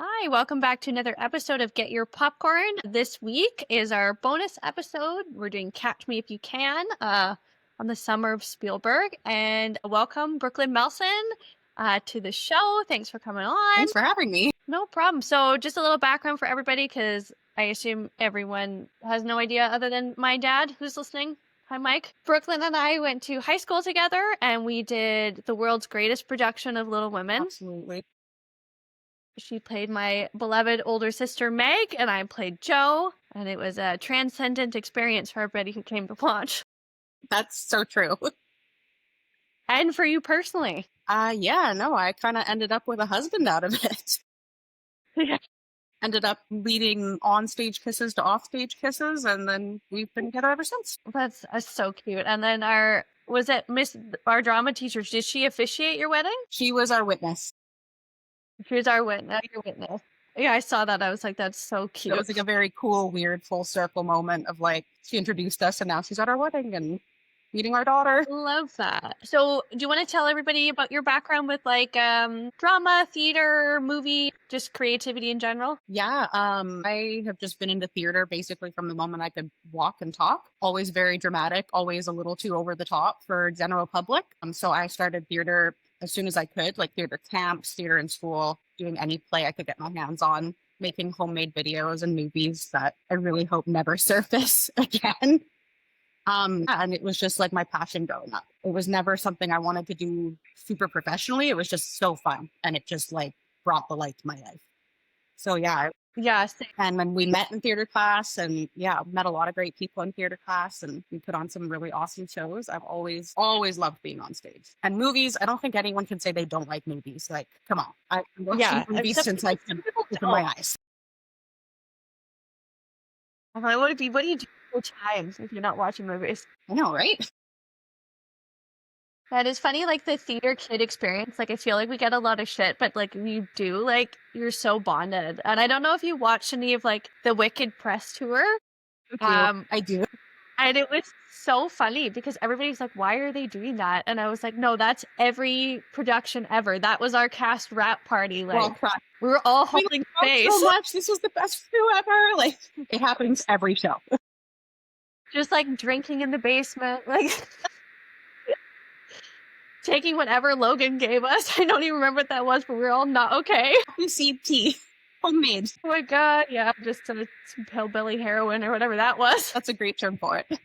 Hi, welcome back to another episode of Get Your Popcorn. This week is our bonus episode. We're doing Catch Me If You Can on the Summer of Spielberg. And welcome, Brooklyn Mellson, to the show. Thanks for coming on. Thanks for having me. No problem. So just a little background for everybody, because I assume everyone has no idea other than my dad who's listening. Hi, Mike. Brooklyn and I went to high school together, and we did the world's greatest production of Little Women. Absolutely. She played my beloved older sister, Meg, and I played Jo. And it was a transcendent experience for everybody who came to watch. That's so true. And for you personally. I kind of ended up with a husband out of it. Yeah. Ended up leading on-stage kisses to off-stage kisses, and then we've been together ever since. That's so cute. And then our drama teacher, did she officiate your wedding? She was our witness. She was our witness. Your witness. Yeah, I saw that. I was like, that's so cute. It was like a very cool, weird, full circle moment of like, she introduced us and now she's at our wedding and meeting our daughter. Love that. So do you want to tell everybody about your background with like drama, theater, movie, just creativity in general? Yeah, I have just been into theater basically from the moment I could walk and talk. Always very dramatic, always a little too over the top for general public. So I started theater as soon as I could, like theater camps, theater in school, doing any play I could get my hands on, making homemade videos and movies that I really hope never surface again. And it was just like my passion growing up. It was never something I wanted to do super professionally. It was just so fun. And it just like brought the light to my life. So yeah. Yeah. Same. And when we met in theater class and met a lot of great people in theater class and we put on some really awesome shows. I've always loved being on stage. And movies, I don't think anyone can say they don't like movies. Like, come on. I've watched movies since I could open my eyes. What do you do for time if you're not watching movies? I know, right? That is funny, like the theater kid experience. Like I feel like we get a lot of shit, but like you do, like you're so bonded. And I don't know if you watched any of like the Wicked press tour. I do. And it was so funny because everybody's like, why are they doing that? And I was like, no, that's every production ever. That was our cast rap party. Like we were all holding space. So much. This was the best show ever. Like it happens every show. Just like drinking in the basement, like taking whatever Logan gave us. I don't even remember what that was, but we were all not okay. Received tea. Homemade. Oh my god, yeah, just some hillbilly heroin or whatever that was. That's a great term for it.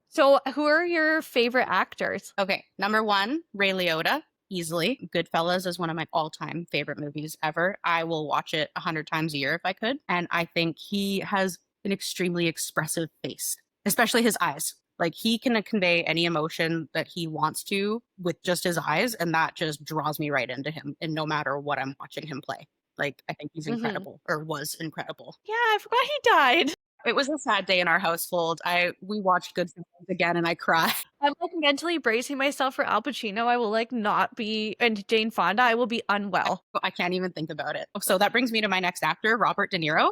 So who are your favorite actors? Okay, number one, Ray Liotta, easily. Goodfellas is one of my all-time favorite movies ever. I will watch it 100 times a year if I could. And I think he has an extremely expressive face, especially his eyes. Like he can convey any emotion that he wants to with just his eyes. And that just draws me right into him. And no matter what I'm watching him play. Like, I think he's incredible, or was incredible. Yeah, I forgot he died. It was a sad day in our household. We watched Goodfellas again, and I cried. I'm like mentally bracing myself for Al Pacino. I will like not be, and Jane Fonda, I will be unwell. I can't even think about it. So that brings me to my next actor, Robert De Niro.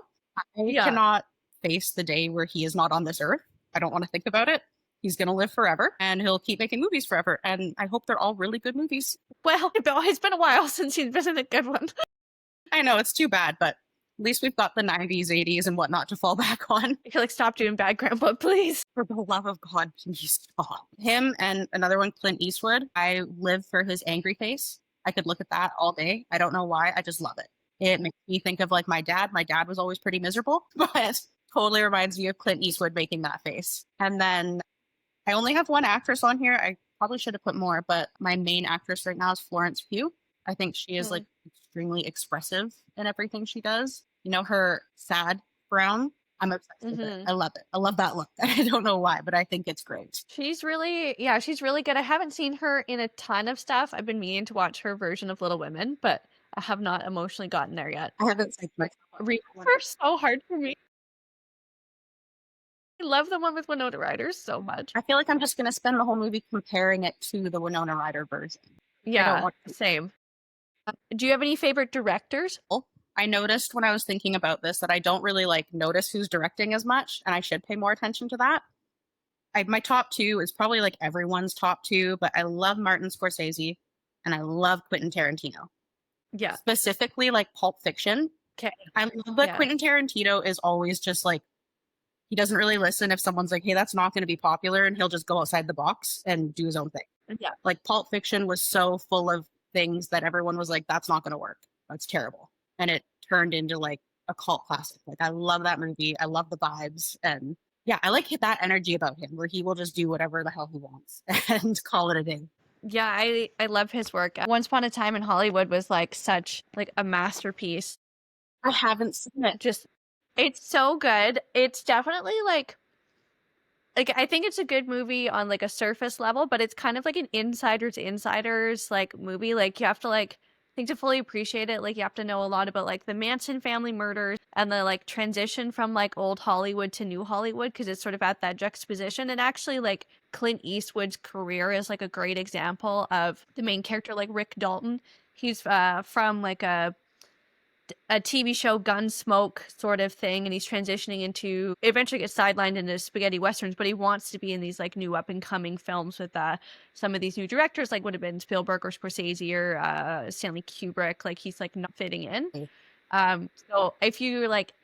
I cannot face the day where he is not on this earth. I don't want to think about it. He's going to live forever and he'll keep making movies forever. And I hope they're all really good movies. Well, it's been a while since he's been in a good one. I know, it's too bad, but at least we've got the 90s, 80s, and whatnot to fall back on. I feel like, stop doing Bad Grandpa, please. For the love of God, please stop. Him and another one, Clint Eastwood. I live for his angry face. I could look at that all day. I don't know why. I just love it. It makes me think of like my dad. My dad was always pretty miserable, but totally reminds me of Clint Eastwood making that face. And then I only have one actress on here. I probably should have put more, but my main actress right now is Florence Pugh. I think she is like extremely expressive in everything she does. You know, her sad frown. I'm obsessed with it. I love it. I love that look. I don't know why, but I think it's great. She's really good. I haven't seen her in a ton of stuff. I've been meaning to watch her version of Little Women, but I have not emotionally gotten there yet. I haven't seen much. Reads are so hard for me. I love the one with Winona Ryder so much. I feel like I'm just going to spend the whole movie comparing it to the Winona Ryder version. Yeah, same. Do you have any favorite directors? I noticed when I was thinking about this that I don't really like notice who's directing as much, and I should pay more attention to that. My top two is probably like everyone's top two, but I love Martin Scorsese and I love Quentin Tarantino. Yeah. specifically like Pulp Fiction. Okay. I love that Yeah. Quentin Tarantino is always just like, he doesn't really listen if someone's like, hey, that's not going to be popular. And he'll just go outside the box and do his own thing. Yeah. Like Pulp Fiction was so full of things that everyone was like, that's not going to work. That's terrible. And it turned into like a cult classic. Like I love that movie. I love the vibes. And yeah, I like that energy about him where he will just do whatever the hell he wants and call it a day. Yeah, I love his work. Once Upon a Time in Hollywood was like such like a masterpiece. I haven't seen it. Just it's so good. It's definitely like I think it's a good movie on like a surface level, but it's kind of like an insiders like movie. Like you have to like I think to fully appreciate it, like you have to know a lot about like the Manson family murders and the like transition from like old Hollywood to new Hollywood because it's sort of at that juxtaposition. And actually like Clint Eastwood's career is like a great example of the main character, like Rick Dalton. He's from like a TV show Gunsmoke sort of thing, and he's transitioning into eventually gets sidelined into spaghetti westerns, but he wants to be in these like new up and coming films with some of these new directors, like would have been Spielberg or Scorsese or Stanley Kubrick. Like he's like not fitting in. So if you like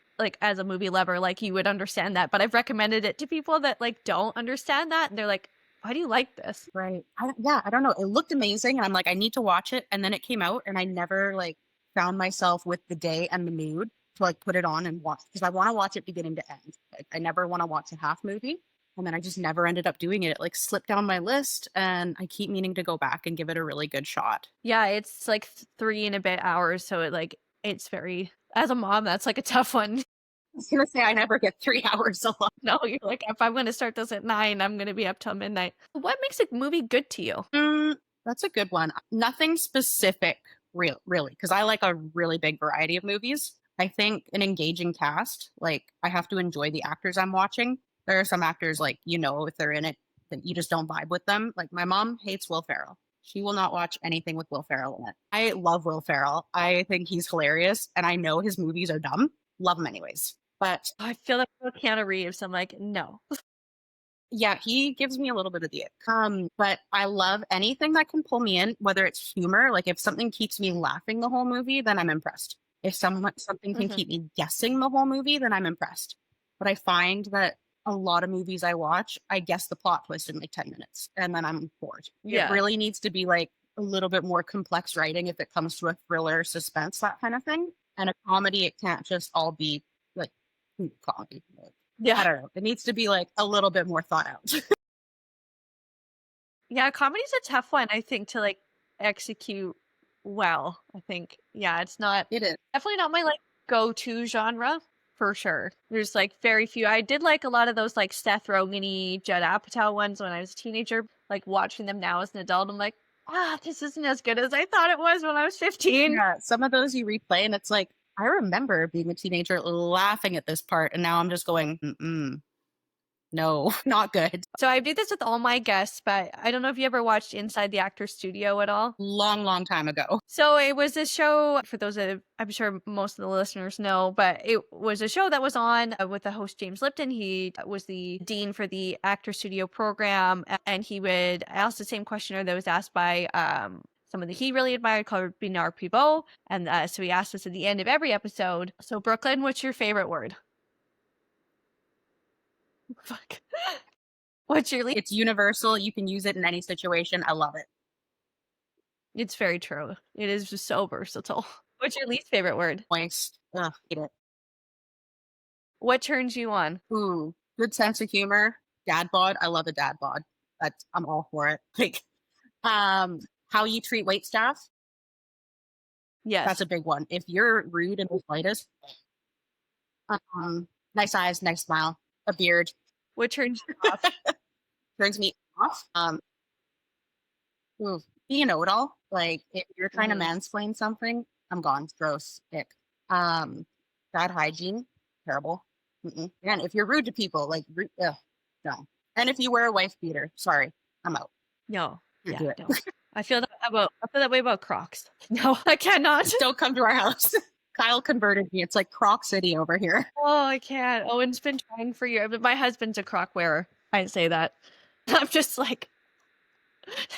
as a movie lover, like you would understand that, but I've recommended it to people that like don't understand that, and they're like, why do you like this? Right. I don't know. It looked amazing. And I'm like, I need to watch it. And then it came out and I never like found myself with the day and the mood to like put it on and watch because I want to watch it beginning to end. Like, I never want to watch a half movie. And then I just never ended up doing it. It like slipped down my list and I keep meaning to go back and give it a really good shot. Yeah, it's like 3 and a bit hours, so it's very as a mom, that's like a tough one. I was gonna say I never get 3 hours alone. No, you're like, if I'm gonna start this at 9, I'm gonna be up till midnight. What makes a movie good to you? That's a good one. Nothing specific, really, because I like a really big variety of movies. I think an engaging cast, like I have to enjoy the actors I'm watching. There are some actors, like, if they're in it, that you just don't vibe with them. Like my mom hates Will Ferrell. She will not watch anything with Will Ferrell in it. I love Will Ferrell. I think he's hilarious, and I know his movies are dumb. Love him anyways. But I feel that with Keanu Reeves, I'm like, no. yeah, he gives me a little bit of the ick. But I love anything that can pull me in, whether it's humor, like if something keeps me laughing the whole movie, then I'm impressed. If something can keep me guessing the whole movie, then I'm impressed. But I find that a lot of movies I watch, I guess the plot twist in like 10 minutes and then I'm bored. Yeah. It really needs to be like a little bit more complex writing if it comes to a thriller, suspense, that kind of thing. And a comedy, it can't just all be like comedy. Yeah. I don't know. It needs to be like a little bit more thought out. Yeah, comedy's a tough one, I think, to like execute well. I think, yeah, it's not It is. definitely not my like go-to genre for sure. There's like very few. I did like a lot of those like Seth Rogen-y, Judd Apatow ones when I was a teenager. Like watching them now as an adult, I'm like, this isn't as good as I thought it was when I was 15. Yeah, some of those you replay and it's like, I remember being a teenager laughing at this part, and now I'm just going, no, not good. So I do this with all my guests, but I don't know if you ever watched Inside the Actor's Studio at all. Long time ago. So it was a show, for those that I'm sure most of the listeners know, but it was a show that was on with the host James Lipton. He was the dean for the Actor Studio program, and he would ask the same questionnaire that was asked by someone that he really admired called Bernard Pivot. And so he asked us at the end of every episode, so Brooklyn, what's your favorite word? Fuck. What's your least? It's universal. You can use it in any situation. I love it. It's very true. It is just so versatile. What's your least favorite word? Moist. Ugh, hate it. What turns you on? Ooh, good sense of humor. Dad bod. I love a dad bod. I'm all for it. Like, how you treat wait staff. Yes. That's a big one. If you're rude and the slightest, nice eyes, nice smile, a beard. What turns you off? Turns me off. Be a know-it-all. Like if you're trying to mansplain something, I'm gone. Gross. Ick. Bad hygiene. Terrible. And if you're rude to people, like no. And if you wear a wife beater, sorry, I'm out. No. Can't Yeah, do it. no. I feel that way about Crocs. No, I cannot. Don't come to our house. Kyle converted me. It's like Croc City over here. Oh, I can't. Owen's been trying for years. But my husband's a Croc wearer. I say that. I'm just like,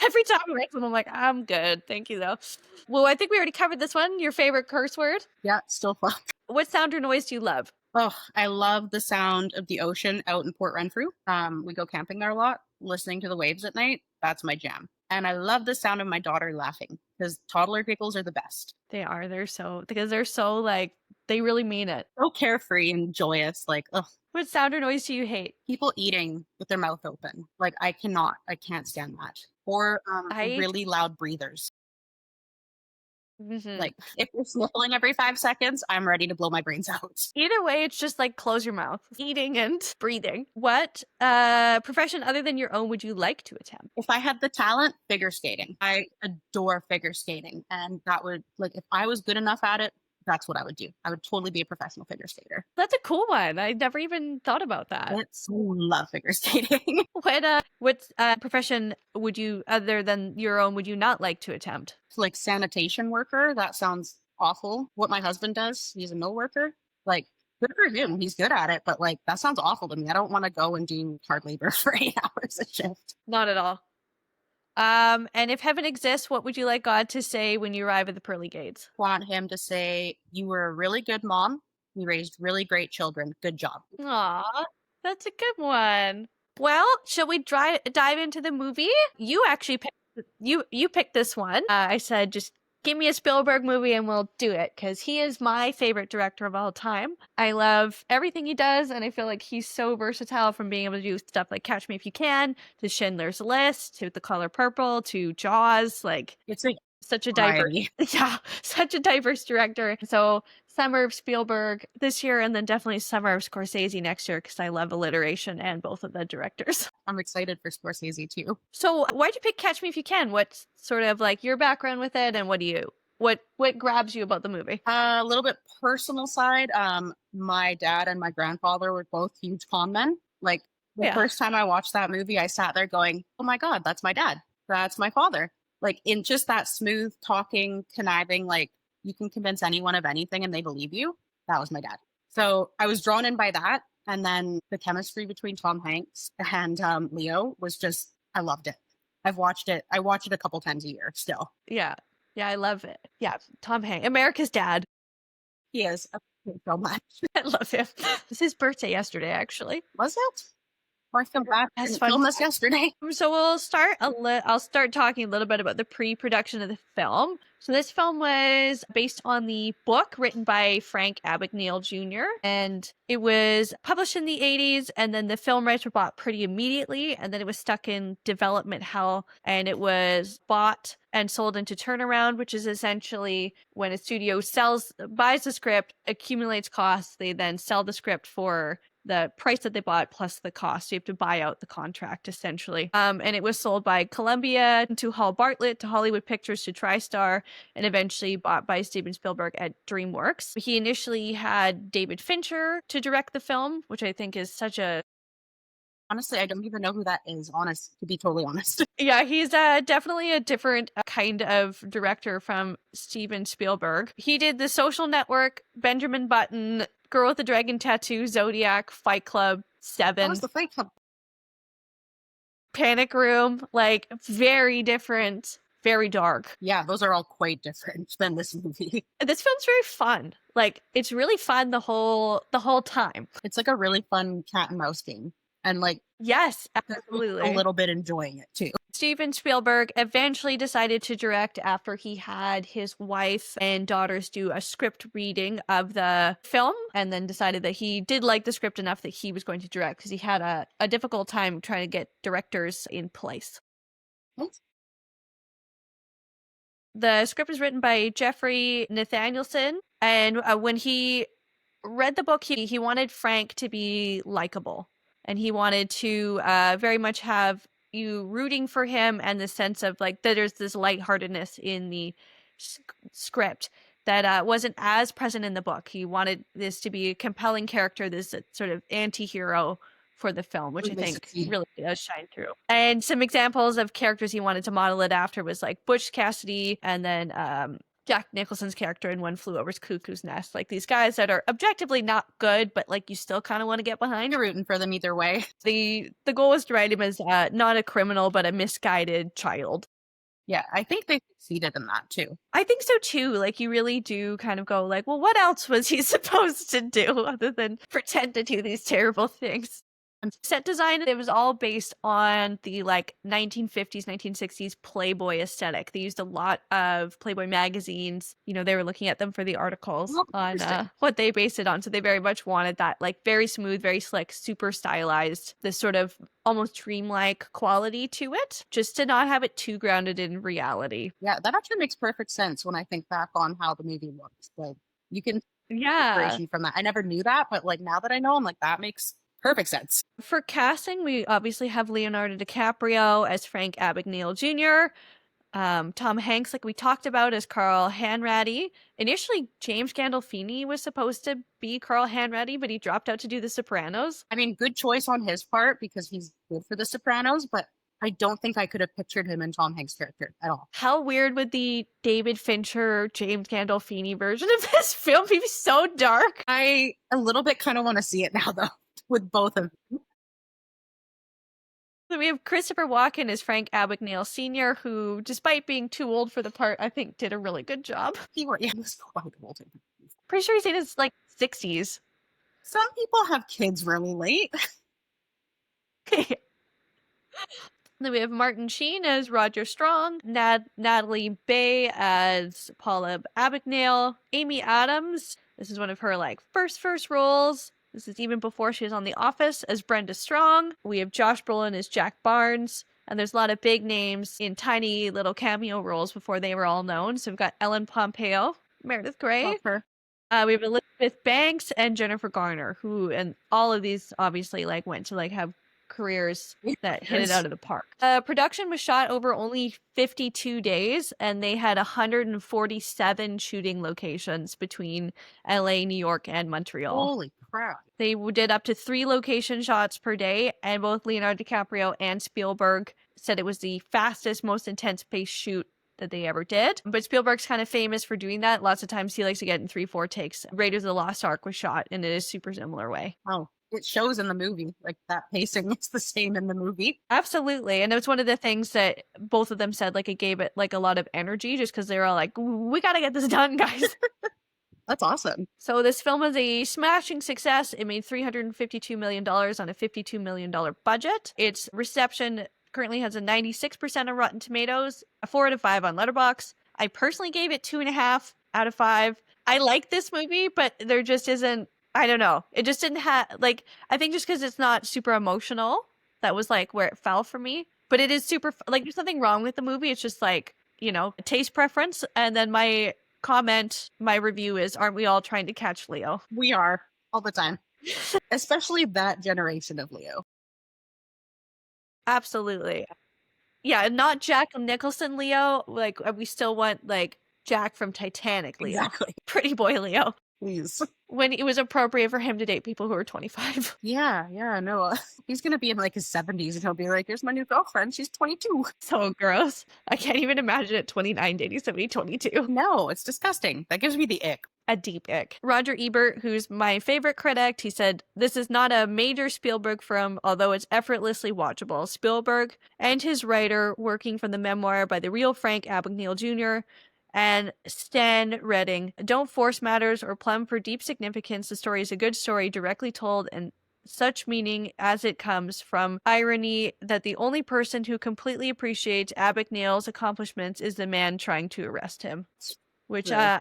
Every time I write them, I'm like, I'm good. Thank you, though. Well, I think we already covered this one. Your favorite curse word? Yeah, still fun. What sound or noise do you love? Oh, I love the sound of the ocean out in Port Renfrew. We go camping there a lot, listening to the waves at night. That's my jam. And I love the sound of my daughter laughing because toddler giggles are the best. They are. Because they're so like, they really mean it. So carefree and joyous. Like, ugh, What sound or noise do you hate? people eating with their mouth open. Like, I can't stand that. Or I, really loud breathers. mhm. Like, if you're sniffling every 5 seconds, I'm ready to blow my brains out. Either way, it's just like close your mouth, eating and breathing. What profession other than your own would you like to attempt? If I had the talent, figure skating. I adore figure skating. And that would, like, if I was good enough at it, that's what I would do. I would totally be a professional figure skater. That's a cool one. I never even thought about that. I love figure skating. What profession would you, other than your own, would you not like to attempt? Like sanitation worker, that sounds awful. What my husband does, he's a mill worker. Like, good for him. He's good at it, but like that sounds awful to me. I don't want to go and do hard labor for 8 hours a shift. Not at all. And if heaven exists, what would you like God to say when you arrive at the pearly gates? Want him to say, "You were a really good mom. You raised really great children. Good job." Aw, that's a good one. Well, shall we dive into the movie? You actually picked you picked this one. I said just give me a Spielberg movie and we'll do it because he is my favorite director of all time. I love everything he does, and I feel like he's so versatile from being able to do stuff like Catch Me If You Can to Schindler's List to The Color Purple to Jaws. Like It's like such a diverse, variety. yeah, such a diverse director. So Summer of Spielberg this year, and then definitely Summer of Scorsese next year because I love alliteration and both of the directors. I'm excited for Scorsese too. So why'd you pick Catch Me If You Can? What's sort of like your background with it, and what grabs you about the movie? A little bit personal side. My dad and my grandfather were both huge con men. Like the Yeah. first time I watched that movie, I sat there going, "Oh my god, that's my dad. That's my father." Like in just that smooth talking, conniving, like you can convince anyone of anything and they believe you. That was my dad. So I was drawn in by that, and then the chemistry between Tom Hanks and Leo was just, I loved it. I've watched it. I watch it a couple times a year still. Yeah. Yeah, I love it. Yeah, Tom Hanks, America's dad. He is. I love him so much. I love him. It was his birthday yesterday, actually. Was it? Or I feel bad. I That's didn't fun film this fact. yesterday. So I'll start talking a little bit about the pre-production of the film. So this film was based on the book written by Frank Abagnale Jr. and it was published in the 80s, and then the film rights were bought pretty immediately, and then it was stuck in development hell, and it was bought and sold into turnaround, which is essentially when a studio buys the script, accumulates costs, they then sell the script for the price that they bought plus the cost. So you have to buy out the contract essentially. And it was sold by Columbia to Hall Bartlett to Hollywood Pictures to TriStar, and eventually bought by Steven Spielberg at DreamWorks. He initially had David Fincher to direct the film, which I think is such a Honestly, I don't even know who that is, to be totally honest. yeah, he's definitely a different kind of director from Steven Spielberg. He did The Social Network, Benjamin Button, Girl with the Dragon Tattoo, Zodiac, Fight Club, That Seven, was the Fight Club. Panic Room, like very different, very dark. Yeah, those are all quite different than this movie. This film's very fun. Like it's really fun the whole time. It's like a really fun cat and mouse game. And like Yes, a absolutely. little bit enjoying it too. Steven Spielberg eventually decided to direct after he had his wife and daughters do a script reading of the film, and then decided that he did like the script enough that he was going to direct because he had a difficult time trying to get directors in place. What? The script was written by Jeffrey Nathanielson, and when he read the book, he wanted Frank to be likable, and he wanted to very much have you rooting for him, and the sense of like that there's this lightheartedness in the script that wasn't as present in the book. He wanted this to be a compelling character, this sort of anti-hero for the film, which I think really does shine through. And some examples of characters he wanted to model it after was like Butch Cassidy, and then Jack Nicholson's character in One Flew Over Cuckoo's Nest. Like these guys that are objectively not good, but like you still kind of want to get behind. You're rooting for them either way. The goal was to write him as not a criminal, but a misguided child. Yeah, I think they succeeded in that too. I think so too. Like you really do kind of go like, well, what else was he supposed to do other than pretend to do these terrible things? Set design, it was all based on the like 1950s, 1960s Playboy aesthetic. They used a lot of Playboy magazines. You know, they were looking at them for the articles Oh, on interesting. what they based it on. So they very much wanted that like very smooth, very slick, super stylized, this sort of almost dreamlike quality to it, just to not have it too grounded in reality. Yeah, that actually makes perfect sense when I think back on how the movie looks. Like you can Yeah. inspiration from that. I never knew that, but like now that I know, I'm like, that makes perfect sense. For casting, we obviously have Leonardo DiCaprio as Frank Abagnale Jr., Tom Hanks, like we talked about, as Carl Hanratty. Initially, James Gandolfini was supposed to be Carl Hanratty, but he dropped out to do The Sopranos. I mean, good choice on his part because he's good for The Sopranos, but I don't think I could have pictured him in Tom Hanks' character at all. How weird would the David Fincher, James Gandolfini version of this film be? So dark. I a little bit kind of want to see it now, though, with both of them. Then we have Christopher Walken as Frank Abagnale Sr., who, despite being too old for the part, I think did a really good job. He was quite old. Pretty sure he's in his like 60s. Some people have kids really late. Then we have Martin Sheen as Roger Strong, Natalie Bay as Paula Abagnale, Amy Adams. This is one of her like first roles. This is even before she was on The Office, as Brenda Strong. We have Josh Brolin as Jack Barnes. And there's a lot of big names in tiny little cameo roles before they were all known. So we've got Ellen Pompeo, Meredith Grey. Love her. We have Elizabeth Banks and Jennifer Garner, who, and all of these obviously like went to like have careers that hit it out of the park. Production was shot over only 52 days, and they had 147 shooting locations between LA, New York, and Montreal. Holy crap. They did up to 3 location shots per day, and both Leonardo DiCaprio and Spielberg said it was the fastest, most intense paced shoot that they ever did. But Spielberg's kind of famous for doing that. Lots of times he likes to get in 3-4 takes. Raiders of the Lost Ark was shot in a super similar way. Oh, it shows in the movie. Like that pacing is the same in the movie. Absolutely. And it was one of the things that both of them said, like it gave it like a lot of energy just because they were all like, we got to get this done, guys. That's awesome. So this film was a smashing success. It made $352 million on a $52 million budget. Its reception currently has a 96% on Rotten Tomatoes, a 4 out of 5 on Letterboxd. I personally gave it 2.5 out of 5. I like this movie, but there just isn't, I don't know. It just didn't have, like, I think just because it's not super emotional, that was like where it fell for me. But it is super, like, there's nothing wrong with the movie. It's just like, you know, taste preference. And then my comment, my review is, aren't we all trying to catch Leo? We are all the time, especially that generation of Leo. Absolutely. Yeah, not Jack Nicholson Leo. Like, we still want, like, Jack from Titanic Leo. Exactly. Pretty boy Leo. Please. When it was appropriate for him to date people who are 25. Yeah, no. He's going to be in like his 70s and he'll be like, here's my new girlfriend. She's 22. So gross. I can't even imagine at 29 dating somebody 22. No, it's disgusting. That gives me the ick. A deep ick. Roger Ebert, who's my favorite critic, he said, this is not a major Spielberg film, although it's effortlessly watchable. Spielberg and his writer working from the memoir by the real Frank Abagnale Jr., and Stan Redding. Don't force matters or plumb for deep significance. The story is a good story, directly told, and such meaning as it comes from irony that the only person who completely appreciates Abagnale's accomplishments is the man trying to arrest him. Which, Really?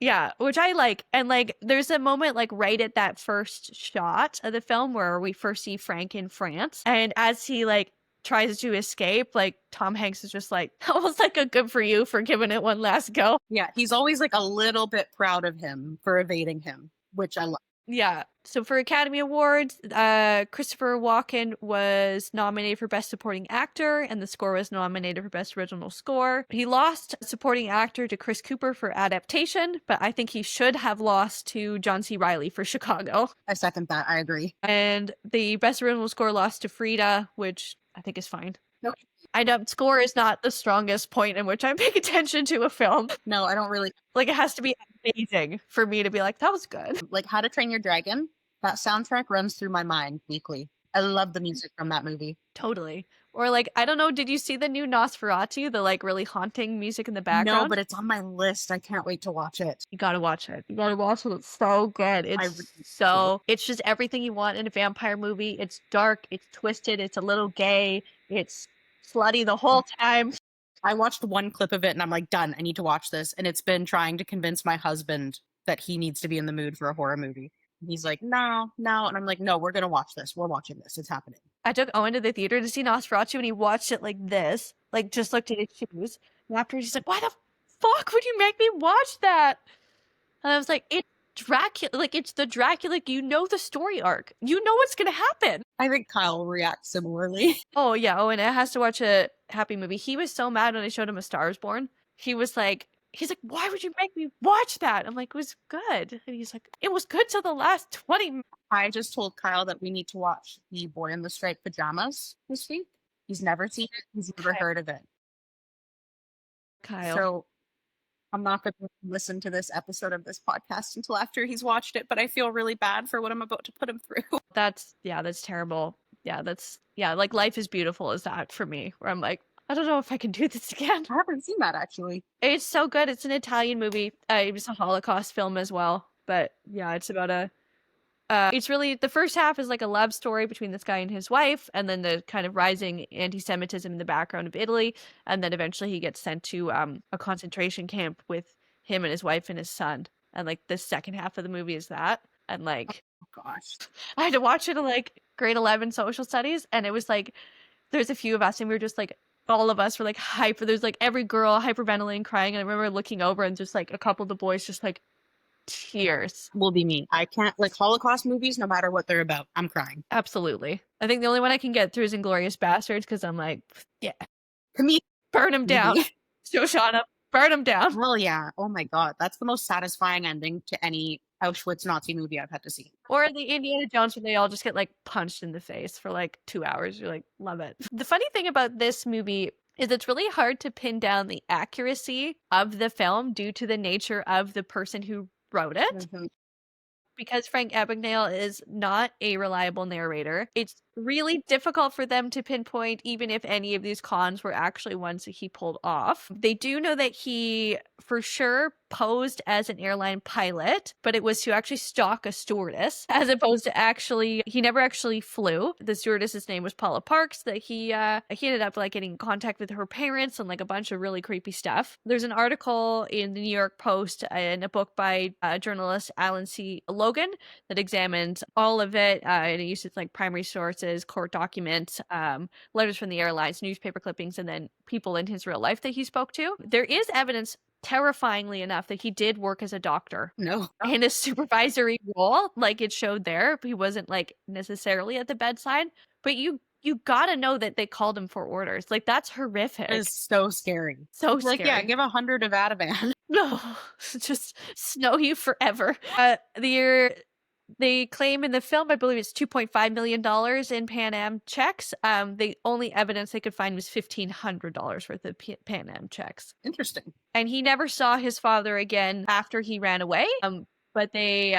yeah, which I like. And like, there's a moment like right at that first shot of the film where we first see Frank in France. And as he like tries to escape, like Tom Hanks is just like almost like a good for you for giving it one last go. Yeah, he's always like a little bit proud of him for evading him, which I love. Yeah. So for Academy Awards, Christopher Walken was nominated for Best Supporting Actor, and the score was nominated for Best Original Score. He lost Supporting Actor to Chris Cooper for Adaptation, but I think he should have lost to John C. Reilly for Chicago. I second that. I agree. And the Best Original Score lost to Frida, which I think is fine. Nope. I know score is not the strongest point in which I pay attention to a film. No, I don't really. Like, it has to be amazing for me to be like, that was good. Like How to Train Your Dragon, that soundtrack runs through my mind weekly. I love the music from that movie. Totally. Or like, I don't know, did you see the new Nosferatu, the like really haunting music in the No, background? but it's on my list. I can't wait to watch it. You gotta watch it. You gotta watch it. It's so good. It's just everything you want in a vampire movie. It's dark, it's twisted, it's a little gay, it's slutty the whole time. I watched one clip of it and I'm like, done. I need to watch this. And it's been trying to convince my husband that he needs to be in the mood for a horror movie. And he's like, no, no. And I'm like, no, we're going to watch this. We're watching this. It's happening. I took Owen to the theater to see Nosferatu and he watched it like this, like just looked at his shoes. And after he's like, why the fuck would you make me watch that? And I was like, it's Dracula, like it's the Dracula, like you know the story arc. You know what's gonna happen. I think Kyle will react similarly. Oh yeah, Owen has to watch a happy movie. He was so mad when I showed him A Star is Born. He's like, why would you make me watch that? I'm like, it was good. And he's like, it was good till the last 20 minutes. I just told Kyle that we need to watch The Boy in the Striped Pajamas this week. He's never seen it. He's never heard of it. Kyle. So I'm not going to listen to this episode of this podcast until after he's watched it, but I feel really bad for what I'm about to put him through. That's terrible. Yeah, like Life is Beautiful is that for me, where I'm like, I don't know if I can do this again. I haven't seen that actually. It's so good. It's an Italian movie. It was a Holocaust film as well. But yeah, it's about it's really, the first half is like a love story between this guy and his wife, and then the kind of rising anti-Semitism in the background of Italy, and then eventually he gets sent to a concentration camp with him and his wife and his son. And like the second half of the movie is that. And like, oh gosh, I had to watch it in like grade 11 social studies, and it was like, there's a few of us, and we were just like, all of us were like hyper. There's like every girl hyperventilating, crying, and I remember looking over and just like a couple of the boys just like tears. Will be me. I can't, like Holocaust movies, no matter what they're about, I'm crying. Absolutely. I think the only one I can get through is Inglourious Bastards, because I'm like, yeah, burn him down. Shoshana, burn him down. Well, yeah. Oh my god, that's the most satisfying ending to any Auschwitz Nazi movie I've had to see. Or the Indiana Jones where they all just get like punched in the face for like 2 hours. You're like, love it. The funny thing about this movie is it's really hard to pin down the accuracy of the film due to the nature of the person who wrote it. Mm-hmm. Because Frank Abagnale is not a reliable narrator, it's really difficult for them to pinpoint even if any of these cons were actually ones that he pulled off. They do know that he for sure posed as an airline pilot, but it was to actually stalk a stewardess as opposed to he never actually flew. The stewardess's name was Paula Parks, that he ended up like getting in contact with her parents and like a bunch of really creepy stuff. There's an article in the New York Post in a book by journalist Alan C. Logan that examined all of it, and it uses like primary sources, court documents, letters from the airlines, newspaper clippings, and then people in his real life that he spoke to. There is evidence, terrifyingly enough, that he did work as a doctor. No. In a supervisory role, like it showed there. He wasn't like necessarily at the bedside, but you gotta know that they called him for orders. Like that's horrific. It's so scary. So like, scary. Yeah, give 100 of Ativan. No, just snow you forever. They claim in the film, I believe it's $2.5 million in Pan Am checks. The only evidence they could find was $1,500 worth of Pan Am checks. Interesting. And he never saw his father again after he ran away. But they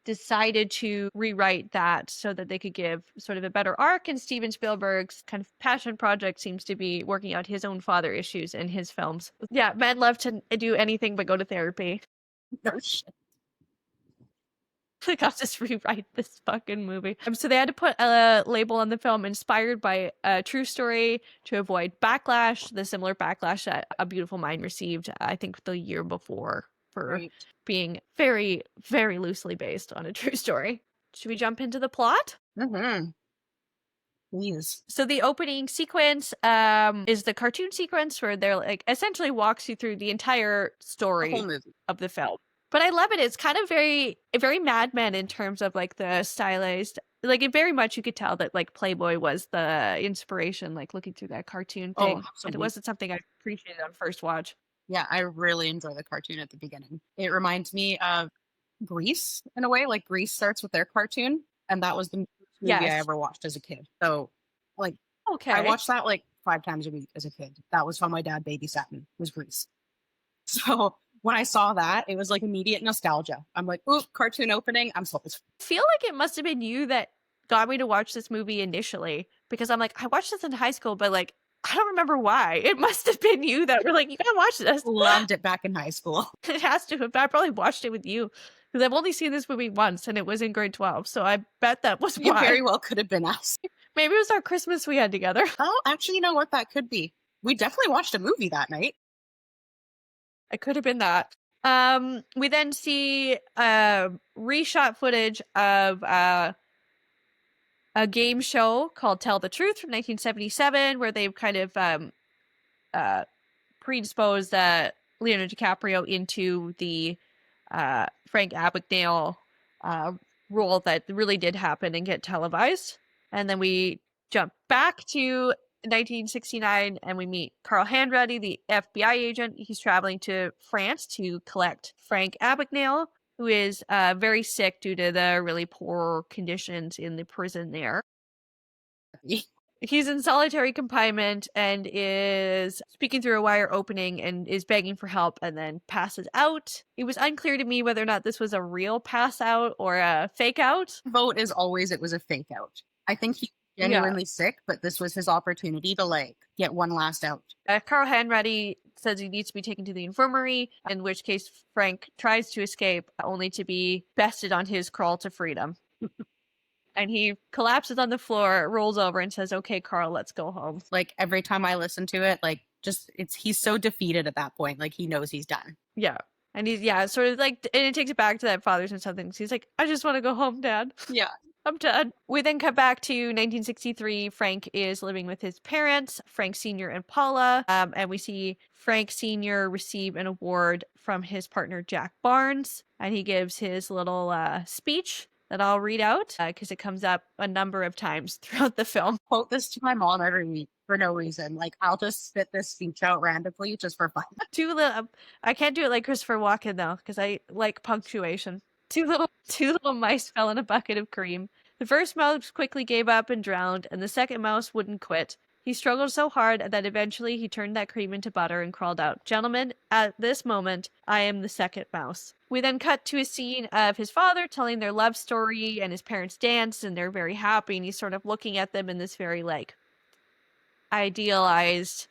decided to rewrite that so that they could give sort of a better arc. And Steven Spielberg's kind of passion project seems to be working out his own father issues in his films. Yeah, men love to do anything but go to therapy. No shit. Like, I'll just rewrite this fucking movie. So they had to put a label on the film inspired by a true story to avoid backlash, the similar backlash that A Beautiful Mind received, I think, the year before, for being very, very loosely based on a true story. Should we jump into the plot? Mm-hmm. Please. So the opening sequence is the cartoon sequence where they're like essentially walks you through the entire story of the film. But I love it. It's kind of very Mad Men in terms of like the stylized, like it very much you could tell that like Playboy was the inspiration, like looking through that cartoon thing. And it wasn't something I appreciated on first watch. Yeah, I really enjoy the cartoon at the beginning. It reminds me of Grease in a way. Like Grease starts with their cartoon, and that was the movie I ever watched as a kid. So like, okay. I watched that like 5 times a week as a kid. That was how my dad babysat me, was Grease. So when I saw that, it was like immediate nostalgia. I'm like, ooh, cartoon opening, I'm sold. I feel like it must have been you that got me to watch this movie initially, because I'm like, I watched this in high school, but like, I don't remember why. It must have been you that were like, you gotta watch this. Loved it back in high school. It has to have. I probably watched it with you because I've only seen this movie once and it was in grade 12. So I bet that was It why. very well could have been us. Maybe it was our Christmas we had together. Oh, actually, you know what? That could be. We definitely watched a movie that night. It could have been that. We then see reshot footage of a game show called Tell the Truth from 1977, where they've kind of predisposed Leonardo DiCaprio into the Frank Abagnale role that really did happen and get televised. And then we jump back to 1969 and we meet Carl Hanratty, the FBI agent. He's traveling to France to collect Frank Abagnale, who is very sick due to the really poor conditions in the prison there. He's in solitary confinement and is speaking through a wire opening and is begging for help and then passes out. It was unclear to me whether or not this was a real pass out or a fake out. Vote is always it was a fake out. I think he's genuinely sick, but this was his opportunity to like get one last out. Carl Hanratty says he needs to be taken to the infirmary, in which case Frank tries to escape only to be bested on his crawl to freedom. And he collapses on the floor, rolls over, and says, "Okay, Carl, let's go home." Like every time I listen to it, like he's so defeated at that point. Like he knows he's done. Yeah. And he's, sort of like, and it takes it back to that fathers and son things. He's like, "I just want to go home, Dad. Yeah. I'm done." We then cut back to 1963. Frank is living with his parents, Frank Sr. and Paula. And we see Frank Sr. receive an award from his partner, Jack Barnes. And he gives his little speech that I'll read out because it comes up a number of times throughout the film. Quote this to my mom every week for no reason. Like I'll just spit this speech out randomly just for fun. I can't do it like Christopher Walken though, because I like punctuation. Two little mice fell in a bucket of cream. The first mouse quickly gave up and drowned, and the second mouse wouldn't quit. He struggled so hard that eventually he turned that cream into butter and crawled out. "Gentlemen, at this moment, I am the second mouse." We then cut to a scene of his father telling their love story, and his parents dance, and they're very happy, and he's sort of looking at them in this very, like, idealized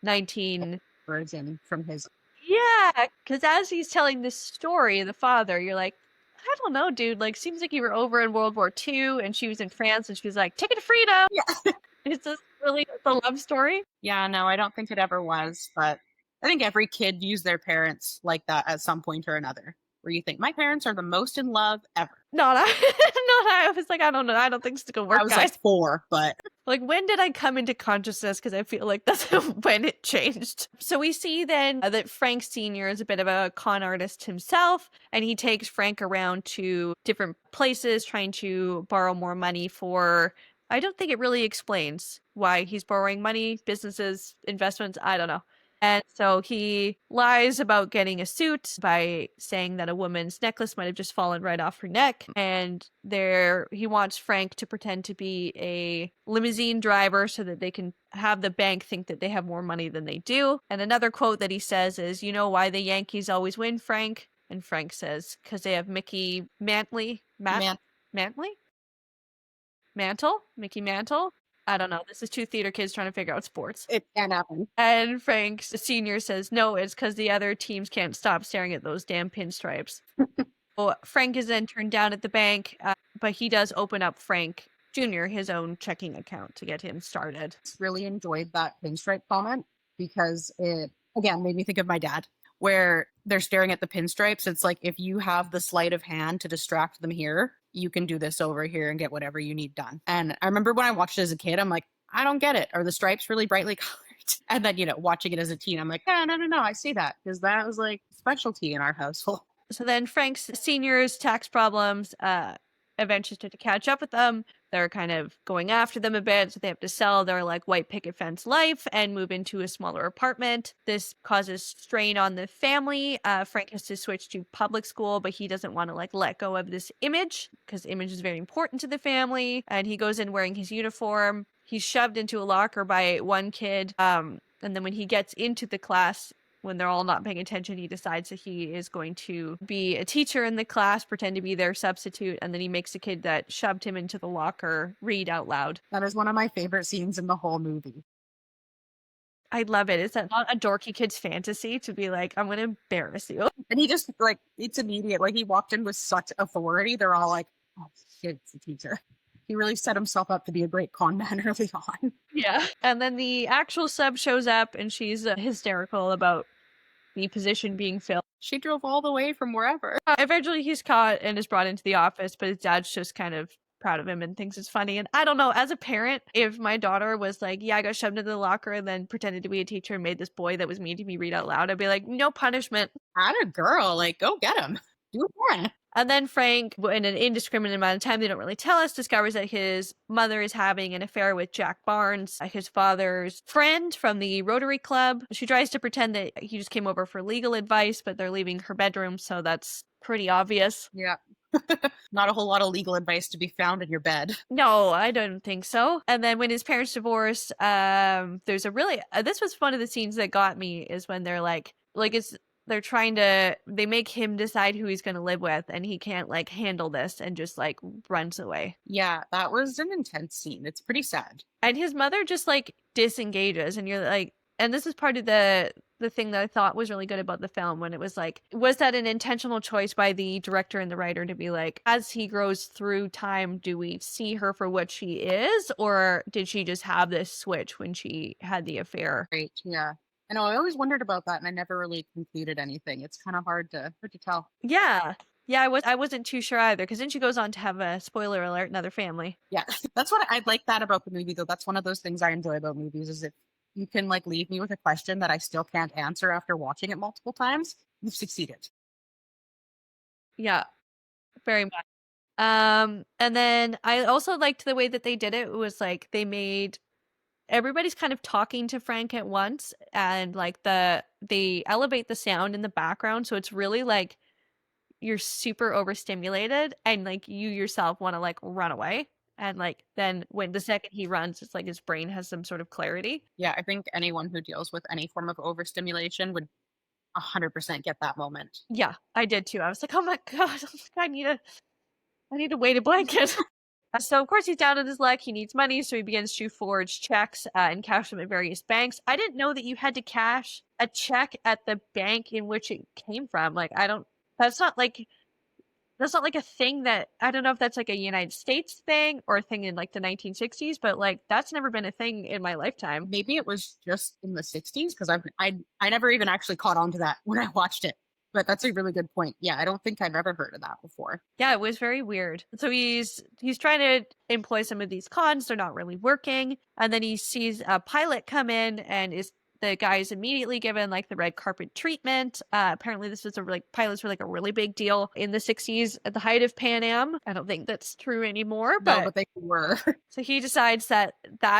19... version from his... Yeah, because as he's telling this story, the father, you're like, I don't know, dude. Like, seems like you were over in World War II, and she was in France, and she was like, "Ticket to freedom!" Yeah. Is this really the love story? Yeah, no, I don't think it ever was, but I think every kid views their parents like that at some point or another, where you think, my parents are the most in love ever. Not I was like, I don't know. I don't think it's gonna work, I was guys. like 4, but... Like, when did I come into consciousness? Because I feel like that's when it changed. So we see then that Frank Sr. is a bit of a con artist himself, and he takes Frank around to different places trying to borrow more money for... I don't think it really explains why he's borrowing money, businesses, investments, I don't know. And so he lies about getting a suit by saying that a woman's necklace might have just fallen right off her neck. And he wants Frank to pretend to be a limousine driver so that they can have the bank think that they have more money than they do. And another quote that he says is, "You know why the Yankees always win, Frank?" And Frank says, "Because they have Mickey Mantle? Mickey Mantle? I don't know. This is two theater kids trying to figure out sports. It can happen." And Frank Sr. says, "No, it's because the other teams can't stop staring at those damn pinstripes." Well, Frank is then turned down at the bank, but he does open up Frank Jr. his own checking account to get him started. Really enjoyed that pinstripe comment because it, again, made me think of my dad, where they're staring at the pinstripes. It's like, if you have the sleight of hand to distract them here, you can do this over here and get whatever you need done. And I remember when I watched it as a kid, I'm like, I don't get it. Are the stripes really brightly colored? And then, watching it as a teen, I'm like, no, I see that. Because that was like specialty in our household. So then Frank's Senior's tax problems eventually start to catch up with them. They're kind of going after them a bit, so they have to sell their like white picket fence life and move into a smaller apartment. This causes strain on the family. Frank has to switch to public school, but he doesn't want to like let go of this image because image is very important to the family. And he goes in wearing his uniform. he's shoved into a locker by one kid. And then when he gets into the class, when they're all not paying attention, he decides that he is going to be a teacher in the class, pretend to be their substitute, and then he makes the kid that shoved him into the locker read out loud. That is one of my favorite scenes in the whole movie. I love it. Is that not a dorky kid's fantasy to be like, I'm going to embarrass you? And he just, like, it's immediate. Like, he walked in with such authority. They're all like, oh, shit, it's a teacher. He really set himself up to be a great con man early on. Yeah. And then the actual sub shows up and she's hysterical about the position being filled. She drove all the way from wherever. Eventually he's caught and is brought into the office, but his dad's just kind of proud of him and thinks it's funny. And I don't know, as a parent, if my daughter was like, yeah, I got shoved into the locker and then pretended to be a teacher and made this boy that was mean to me read out loud, I'd be like, no punishment. Atta girl, like, go get him. Do it more. And then Frank, in an indiscriminate amount of time, they don't really tell us, discovers that his mother is having an affair with Jack Barnes, his father's friend from the Rotary Club. She tries to pretend that he just came over for legal advice, but they're leaving her bedroom, so that's pretty obvious. Yeah. Not a whole lot of legal advice to be found in your bed. No, I don't think so. And then when his parents divorce, there's a really, this was one of the scenes that got me, is when they're like it's, they make him decide who he's going to live with, and he can't like handle this and just like runs away. Yeah, that was an intense scene. It's pretty sad. And his mother just like disengages, and you're like, and this is part of the thing that I thought was really good about the film, when it was like, was that an intentional choice by the director and the writer to be like, as he grows through time, do we see her for what she is, or did she just have this switch when she had the affair? Right, yeah. I know, I always wondered about that, and I never really concluded anything. It's kind of hard to tell. Yeah. Yeah, I wasn't too sure either, because then she goes on to have a, spoiler alert, another family. Yeah, that's what I like that about the movie, though. That's one of those things I enjoy about movies, is if you can like leave me with a question that I still can't answer after watching it multiple times, you've succeeded. Yeah, very much. And then I also liked the way that they did it. It was like they made everybody's kind of talking to Frank at once, and like they elevate the sound in the background, so it's really like you're super overstimulated and like you yourself want to like run away. And like then when the second he runs, it's like his brain has some sort of clarity. Yeah, I think anyone who deals with any form of overstimulation would 100% get that moment. Yeah, I did too. I was like, oh my god, I need a weighted blanket. So of course he's down on his luck. He needs money, so he begins to forge checks and cash them at various banks. I didn't know that you had to cash a check at the bank in which it came from. Like, that's not like a thing that, I don't know if that's like a United States thing or a thing in like the 1960s, but like that's never been a thing in my lifetime. Maybe it was just in the 60s, because I never even actually caught on to that when I watched it. But that's a really good point. Yeah, I don't think I've ever heard of that before. Yeah, it was very weird. So he's trying to employ some of these cons. They're not really working. And then he sees a pilot come in, and the guy is immediately given like the red carpet treatment. Apparently this was pilots were like a really big deal in the 60s at the height of Pan Am. I don't think that's true anymore, but they were. So he decides that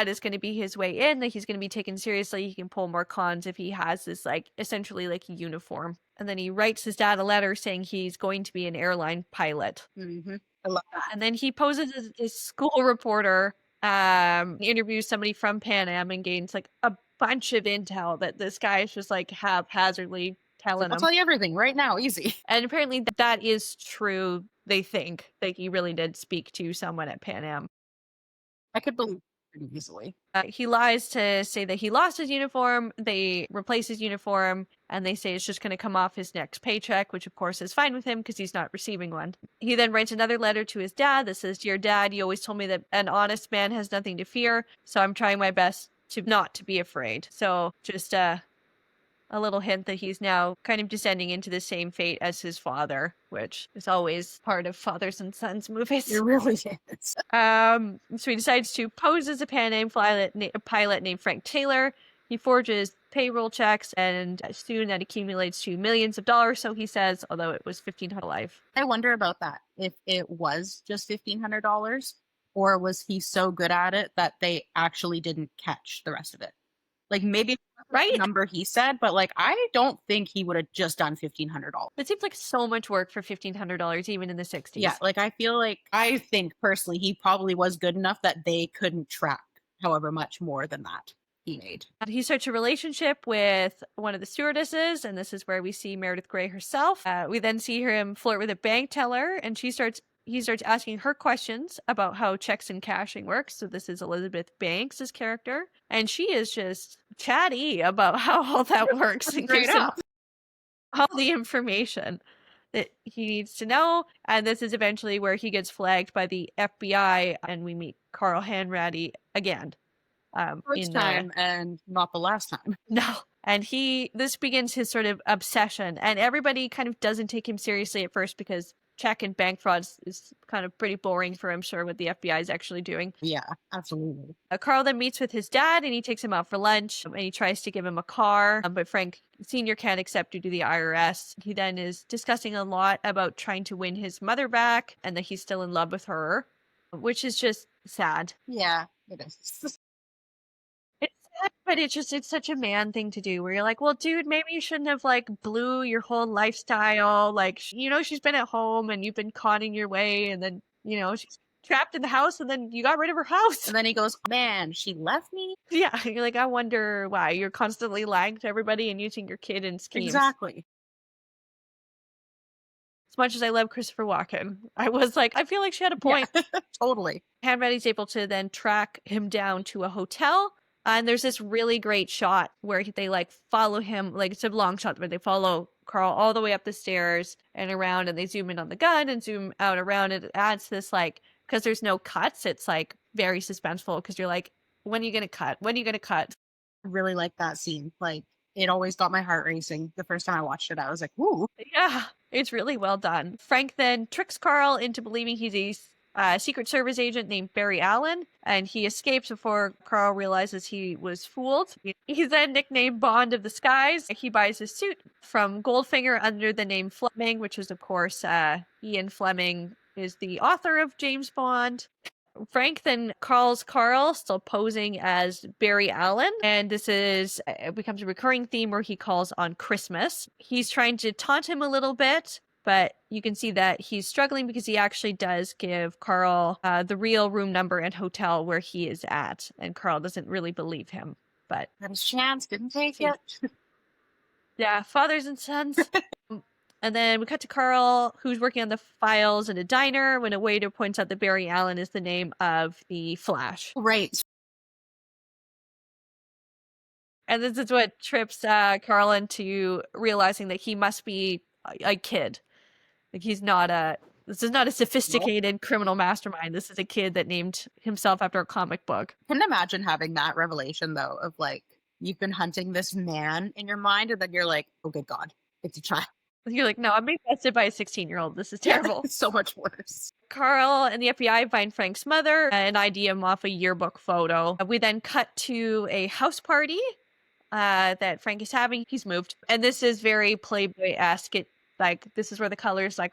is going to be his way in, that he's going to be taken seriously. He can pull more cons if he has this like essentially like uniform. And then he writes his dad a letter saying he's going to be an airline pilot. Mm-hmm. I love that. And then he poses as a school reporter, interviews somebody from Pan Am, and gains like a bunch of intel that this guy is just like haphazardly telling him. I'll tell you everything right now, easy. And apparently that is true. They think that he really did speak to someone at Pan Am. I could believe pretty easily. He lies to say that he lost his uniform. They replace his uniform, and they say it's just going to come off his next paycheck, which of course is fine with him because he's not receiving one. He then writes another letter to his dad that says, "Dear Dad, you always told me that an honest man has nothing to fear, so I'm trying my best to not to be afraid." So just a little hint that he's now kind of descending into the same fate as his father, which is always part of fathers and sons movies. It really is. So he decides to pose as a Pan Am pilot named Frank Taylor. He forges payroll checks, and soon that accumulates to millions of dollars, so he says, although it was $1,500 life. I wonder about that. If it was just $1,500, or was he so good at it that they actually didn't catch the rest of it? Like maybe right? The number he said, but like I don't think he would have just done $1,500. It seems like so much work for $1,500 even in the 60s. Yeah, like I think personally he probably was good enough that they couldn't track however much more than that he made. He starts a relationship with one of the stewardesses, and this is where we see Meredith Grey herself. We then see him flirt with a bank teller, and he starts asking her questions about how checks and cashing works. So this is Elizabeth Banks' character, and she is just chatty about how all that works and gives him all the information that he needs to know. And this is eventually where he gets flagged by the FBI, and we meet Carl Hanratty again. First time and not the last time. No. And this begins his sort of obsession, and everybody kind of doesn't take him seriously at first because check and bank fraud is kind of pretty boring for, I'm sure, what the FBI is actually doing. Yeah, absolutely. Carl then meets with his dad, and he takes him out for lunch, and he tries to give him a car, but Frank Sr. can't accept due to the IRS. He then is discussing a lot about trying to win his mother back, and that he's still in love with her, which is just sad. Yeah, it is. But it's such a man thing to do where you're like, well, dude, maybe you shouldn't have like blew your whole lifestyle. Like, she's been at home and you've been conning your way, and then, she's trapped in the house, and then you got rid of her house. And then he goes, man, she left me? Yeah. You're like, I wonder why you're constantly lying to everybody and using your kid in schemes. Exactly. As much as I love Christopher Walken, I was like, I feel like she had a point. Yeah, totally. Hanratty's able to then track him down to a hotel. And there's this really great shot where they like follow him, like it's a long shot where they follow Carl all the way up the stairs and around, and they zoom in on the gun and zoom out around. It adds this like, because there's no cuts, it's like very suspenseful because you're like, when are you going to cut? When are you going to cut? I really like that scene. Like, it always got my heart racing. The first time I watched it, I was like, ooh. Yeah, it's really well done. Frank then tricks Carl into believing he's a Secret Service agent named Barry Allen, and he escapes before Carl realizes he was fooled. He's then nicknamed Bond of the Skies. He buys his suit from Goldfinger under the name Fleming, which is, of course, Ian Fleming is the author of James Bond. Frank then calls Carl, still posing as Barry Allen, and this becomes a recurring theme where he calls on Christmas. He's trying to taunt him a little bit, but you can see that he's struggling because he actually does give Carl the real room number and hotel where he is at, and Carl doesn't really believe him. But had his chance, didn't take it. Yeah, fathers and sons. And then we cut to Carl, who's working on the files in a diner when a waiter points out that Barry Allen is the name of the Flash. Right. And this is what trips Carl into realizing that he must be a kid. Like, this is not a sophisticated criminal mastermind. This is a kid that named himself after a comic book. I can imagine having that revelation, though, of like, you've been hunting this man in your mind, and then you're like, oh, good God, it's a child. You're like, no, I'm being tested by a 16-year-old. This is terrible. It's so much worse. Carl and the FBI find Frank's mother and ID him off a yearbook photo. We then cut to a house party that Frank is having. He's moved. And this is very Playboy-esque. This is where the colors, I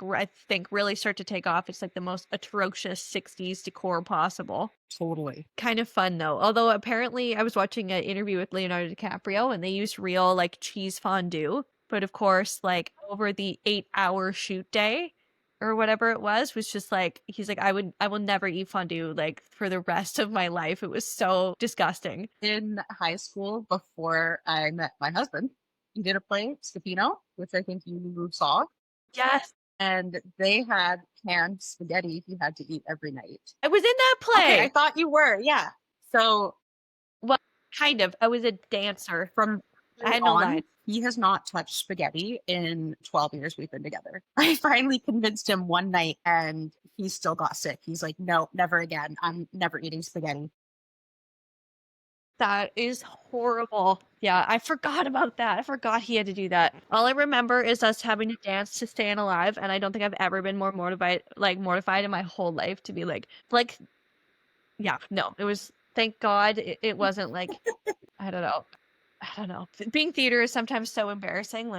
think, really start to take off. It's like the most atrocious 60s decor possible. Totally. Kind of fun, though. Although, apparently, I was watching an interview with Leonardo DiCaprio, and they used real, cheese fondue. But of course, over the 8-hour shoot day or whatever it was just he's like, I will never eat fondue for the rest of my life. It was so disgusting. In high school, before I met my husband, he did a play, Scapino, which I think you saw. Yes. And they had canned spaghetti you had to eat every night. I was in that play. Okay, I thought you were, yeah. So, well, kind of. I was a dancer. I had no line. He has not touched spaghetti in 12 years we've been together. I finally convinced him one night, and he still got sick. He's like, no, never again. I'm never eating spaghetti. That is horrible. Yeah, I forgot about that. I forgot he had to do that. All I remember is us having to dance to Staying Alive, and I don't think I've ever been more mortified in my whole life to be yeah, no, it was, thank God it wasn't I don't know. Being theater is sometimes so embarrassing.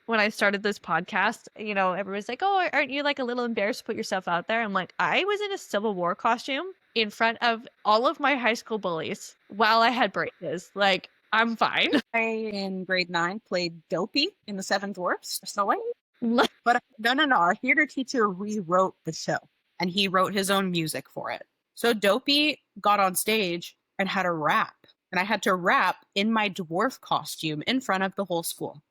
When I started this podcast, everybody's like, oh, aren't you a little embarrassed to put yourself out there? I'm like, I was in a Civil War costume in front of all of my high school bullies while I had braces. I'm fine. I, in grade 9, played Dopey in the Seven Dwarfs, Snow White. But no, our theater teacher rewrote the show, and he wrote his own music for it. So Dopey got on stage and had a rap. And I had to rap in my dwarf costume in front of the whole school.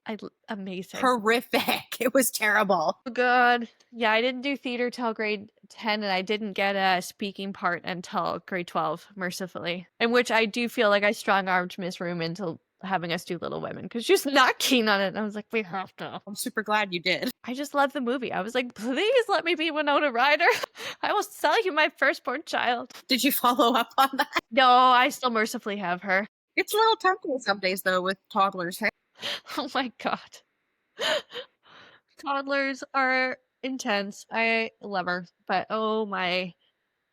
Amazing. Horrific. It was terrible. Oh, God. Yeah, I didn't do theater till grade 10, and I didn't get a speaking part until grade 12, mercifully. In which I do feel like I strong-armed Miss Room into having us do Little Women, because she's not keen on it. And I was like, we have to. I'm super glad you did. I just love the movie. I was like, please let me be Winona Ryder. I will sell you my firstborn child. Did you follow up on that? No, I still mercifully have her. It's a little tempting some days, though, with toddlers. Hey? Oh my God. Toddlers are intense. I love her, but oh my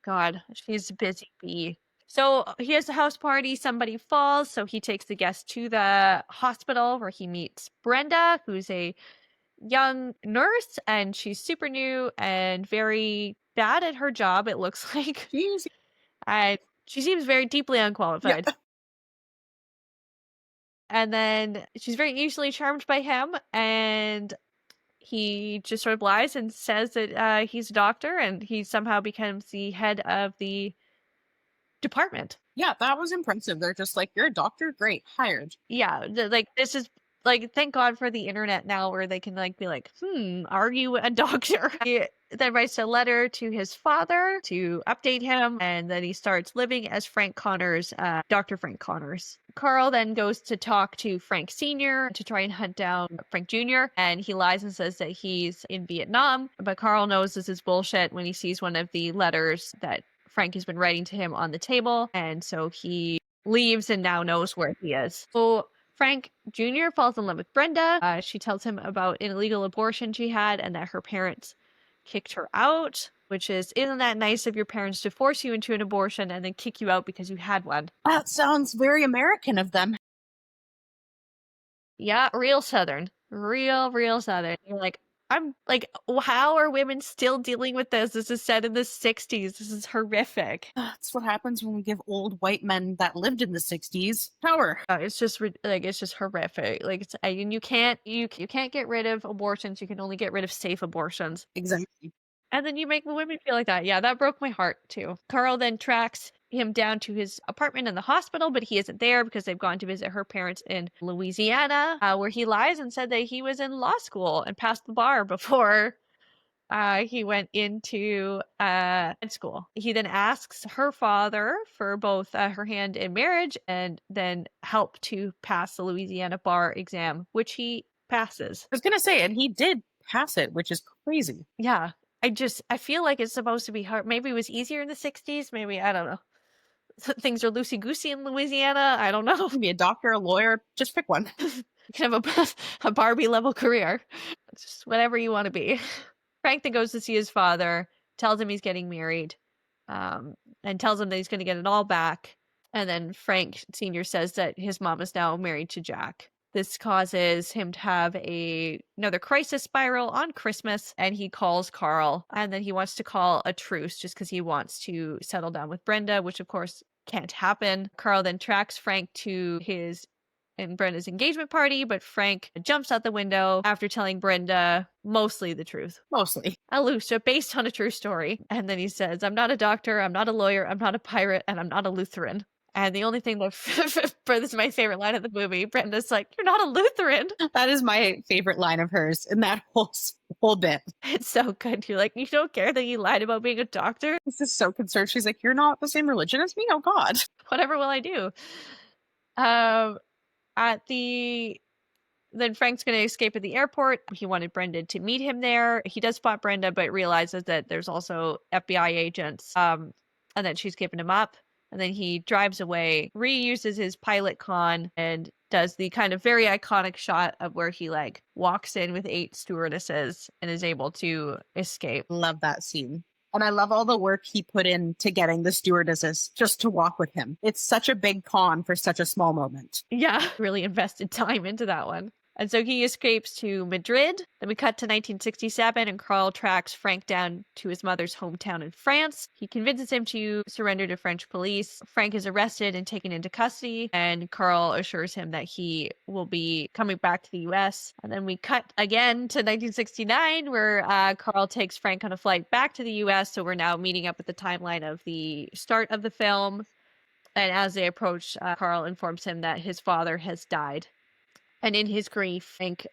God, she's a busy bee. So he has a house party, somebody falls, so he takes the guest to the hospital where he meets Brenda, who's a young nurse, and she's super new and very bad at her job, it looks like. Jeez. And she seems very deeply unqualified. Yeah. And then she's very easily charmed by him, and he just sort of lies and says that he's a doctor, and he somehow becomes the head of the department. Yeah, that was impressive. They're just like, you're a doctor? Great, hired. Yeah, like this is like, thank God for the internet now, where they can like be like, are you a doctor? He then writes a letter to his father to update him, and then he starts living as Frank Connors, Dr. Frank Connors. Carl then goes to talk to Frank Sr. to try and hunt down Frank Jr., and he lies and says that he's in Vietnam, but Carl knows this is bullshit when he sees one of the letters that Frank has been writing to him on the table, and so he leaves and now knows where he is. So Frank Jr. falls in love with Brenda. She tells him about an illegal abortion she had and that her parents kicked her out, which isn't that nice of your parents to force you into an abortion and then kick you out because you had one? That sounds very American of them. Yeah, real Southern. Real Southern. You're like, I'm like, how are women still dealing with this? This is set in the 60s. This is horrific. That's what happens when we give old white men that lived in the 60s power. It's just like, it's just horrific. Like, and you can't get rid of abortions. You can only get rid of safe abortions. Exactly. And then you make women feel like that. Yeah, that broke my heart too. Carl then tracks him down to his apartment in the hospital, but he isn't there because they've gone to visit her parents in Louisiana, where he lies and said that he was in law school and passed the bar before he went into school. He then asks her father for both her hand in marriage and then help to pass the Louisiana bar exam, which he passes. I was going to say, and he did pass it, which is crazy. Yeah. I feel like it's supposed to be hard. Maybe it was easier in the 60s. Maybe, I don't know. Things are loosey-goosey in Louisiana. I don't know. You can be a doctor, a lawyer, just pick one. You can have a Barbie-level career. It's just whatever you want to be. Frank then goes to see his father, tells him he's getting married, and tells him that he's going to get it all back. And then Frank Sr. says that his mom is now married to Jack. This causes him to have another crisis spiral on Christmas, and he calls Carl, and then he wants to call a truce just because he wants to settle down with Brenda, which of course can't happen. Carl then tracks Frank to his and Brenda's engagement party, but Frank jumps out the window after telling Brenda mostly the truth. Mostly. Alucia, based on a true story. And then he says, I'm not a doctor, I'm not a lawyer, I'm not a pirate, and I'm not a Lutheran. And the only thing that, this is my favorite line of the movie, Brenda's like, you're not a Lutheran. That is my favorite line of hers in that whole bit. It's so good. You're like, you don't care that you lied about being a doctor? This is so concerned. She's like, you're not the same religion as me? Oh, God. Whatever will I do? Then Frank's going to escape at the airport. He wanted Brenda to meet him there. He does spot Brenda, but realizes that there's also FBI agents, and that she's keeping him up. And then he drives away, reuses his pilot con, and does the kind of very iconic shot of where he like walks in with 8 stewardesses and is able to escape. Love that scene. And I love all the work he put into getting the stewardesses just to walk with him. It's such a big con for such a small moment. Yeah, really invested time into that one. And so he escapes to Madrid. Then we cut to 1967, and Carl tracks Frank down to his mother's hometown in France. He convinces him to surrender to French police. Frank is arrested and taken into custody, and Carl assures him that he will be coming back to the US. And then we cut again to 1969, where Carl takes Frank on a flight back to the US. So we're now meeting up with the timeline of the start of the film. And as they approach, Carl informs him that his father has died. And in his grief, Frank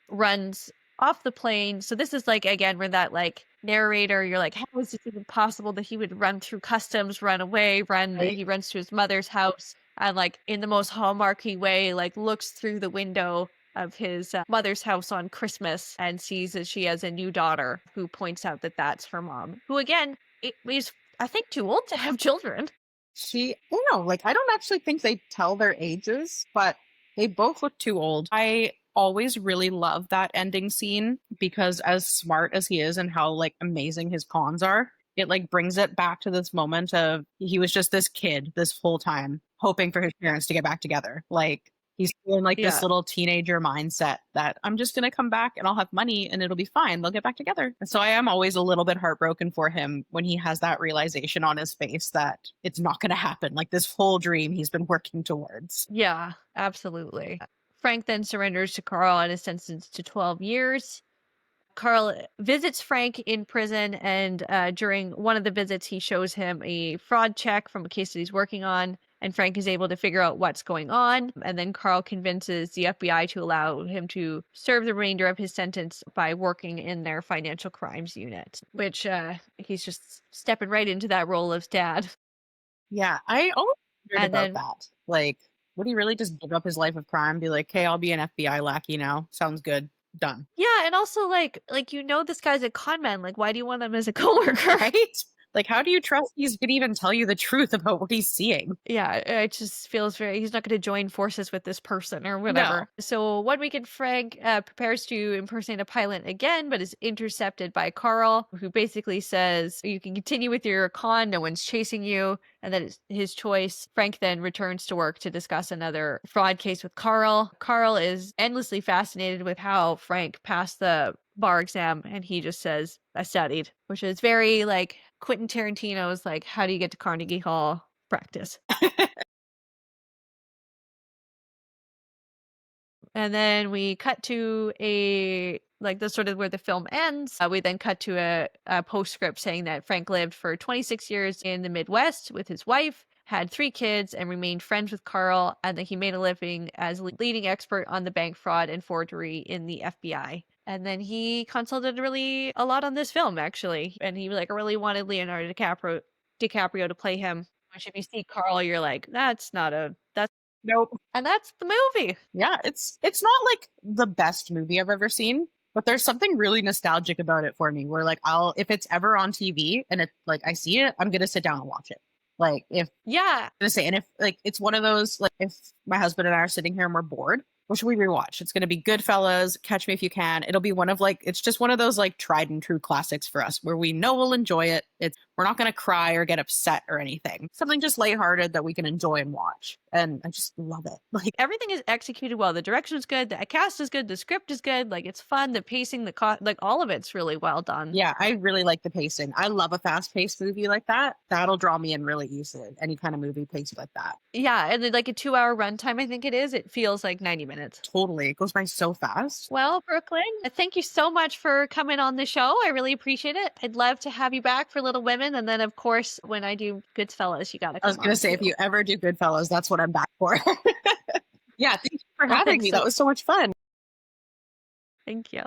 runs off the plane. So this is like, again, where that like narrator, you're like, how is this even possible that he would run through customs, run away, Right. he runs to his mother's house and like in the most hallmarky way, like looks through the window of his mother's house on Christmas and sees that she has a new daughter who points out that that's her mom, who again is, I think, too old to have children. I don't know, like, I don't actually think they tell their ages, but they both look too old. I always really love that ending scene because as smart as he is and how like amazing his cons are, it like brings it back to this moment of he was just this kid this whole time hoping for his parents to get back together. Like he's still in like this Yeah. little teenager mindset that I'm just going to come back and I'll have money and it'll be fine. They'll get back together. And so I am always a little bit heartbroken for him when he has that realization on his face that it's not going to happen. Like this whole dream he's been working towards. Yeah, absolutely. Frank then surrenders to Carl and is sentenced to 12 years. Carl visits Frank in prison, and during one of the visits, he shows him a fraud check from a case that he's working on, and Frank is able to figure out what's going on. And then Carl convinces the FBI to allow him to serve the remainder of his sentence by working in their financial crimes unit, which he's just stepping right into that role of dad. Yeah, I always wondered And about then that. Like, would he really just give up his life of crime, be like, "Hey, I'll be an FBI lackey now. Sounds good. Done." yeah, and also like this guy's a con man. Like, why do you want him as a coworker? Right? Like, how do you trust he's gonna even tell you the truth about what he's seeing? Yeah, it just feels very. He's not going to join forces with this person or No. whatever. So one weekend, Frank prepares to impersonate a pilot again, but is intercepted by Carl, who basically says, "You can continue with your con. No one's chasing you," and that is his choice. Frank then returns to work to discuss another fraud case with Carl. Carl is endlessly fascinated with how Frank passed the bar exam, and he just says, "I studied," which is very like Quentin Tarantino's like, "How do you get to Carnegie Hall?" practice. And then we cut to a like the sort of where the film ends. We then cut to a postscript saying that Frank lived for 26 years in the Midwest with his wife, had 3 kids, and remained friends with Carl, and that he made a living as leading expert on the bank fraud and forgery in the FBI. And then he consulted really a lot on this film, actually, and he like really wanted Leonardo DiCaprio to play him. Which, if you see Carl, you're like, that's not a that's Nope. and that's the movie. Yeah, it's not like the best movie I've ever seen, but there's something really nostalgic about it for me where like I'll if it's ever on TV and it like I see it, I'm gonna sit down and watch it. Like if Yeah. gonna say, and if like it's one of those like if my husband and I are sitting here and we're bored, what should we rewatch? It's gonna be Goodfellas, Catch Me If You Can. It'll be one of like it's just one of those like tried and true classics for us where we know we'll enjoy it. It's we're not gonna cry or get upset or anything. Something just lighthearted that we can enjoy and watch. And I just love it. Like Everything is executed well. The direction is good. The cast is good. The script is good. Like, it's fun. The pacing, like all of it's really well done. yeah, I really like the pacing. I love a fast-paced movie like that. That'll draw me in really easily. Any kind of movie paced like that. Yeah. And then, like a 2-hour runtime, I think it is. It feels like 90 minutes. Totally. It goes by so fast. Well, Brooklyn, thank you so much for coming on the show. I really appreciate it. I'd love to have you back for Little Women. And then, of course, when I do Goodfellas, you got to come I was going to say, if too. you ever do Goodfellas, that's what I'm back for. Yeah, thank you for Well, having thanks me. so- That was so much fun. Thank you.